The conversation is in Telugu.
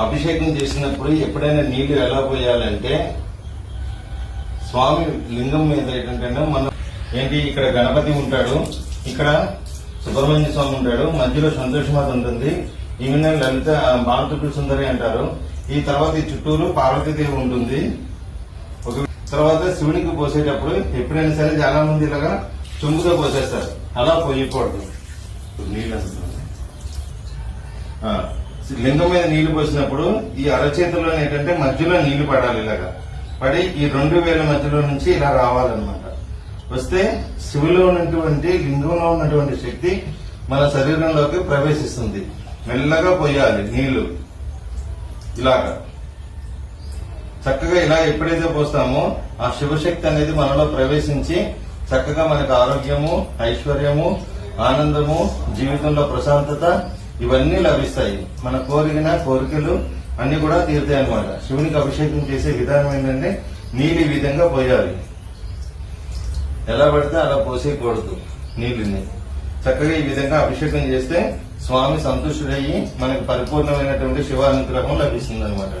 అభిషేకం చేసినప్పుడు ఎప్పుడైనా నీళ్లు ఎలా పోయాలంటే స్వామి లింగం మీద ఏంటంటే మనం ఇక్కడ గణపతి ఉంటాడు, ఇక్కడ సుబ్రహ్మణ్య స్వామి ఉంటాడు, మధ్యలో సంతోషమాత ఉంటుంది, ఈమె లలిత బాలత్రిపుర సుందరి అంటారు. ఈ తర్వాత ఈ చుట్టూరు పార్వతీదేవి ఉంటుంది. తర్వాత శివునికి పోసేటప్పుడు ఎప్పుడైనా సరే చాలా మంది ఇలాగా చెంబుతో పోసేస్తారు, అలా పోయకూడదు. నీళ్ళు లింగం మీద నీళ్లు పోసినప్పుడు ఈ అరచేతుల్లో ఏంటంటే మధ్యలో నీళ్లు పడాలి, ఇలాగా పడి ఈ 2 వేల మధ్యలో నుంచి ఇలా రావాలన్నమాట. వస్తే శివులో ఉన్నటువంటి లింగంలో ఉన్నటువంటి శక్తి మన శరీరంలోకి ప్రవేశిస్తుంది. మెల్లగా పోయాలి నీళ్లు ఇలాగా చక్కగా. ఇలా ఎప్పుడైతే పోస్తామో ఆ శివశక్తి అనేది మనలో ప్రవేశించి చక్కగా మనకు ఆరోగ్యము, ఐశ్వర్యము, ఆనందము, జీవితంలో ప్రశాంతత ఇవన్నీ లభిస్తాయి. మన కోరికలు అన్ని కూడా తీరుతాయి అన్నమాట. శివునికి అభిషేకం చేసే విధానం ఏంటంటే నీళ్ళు ఈ విధంగా పోయాలి, ఎలా పడితే అలా పోసేయకూడదు. నీళ్ళని చక్కగా ఈ విధంగా అభిషేకం చేస్తే స్వామి సంతుష్టుడయ్యి మనకు పరిపూర్ణమైనటువంటి శివ అనుగ్రహం లభిస్తుంది అనమాట.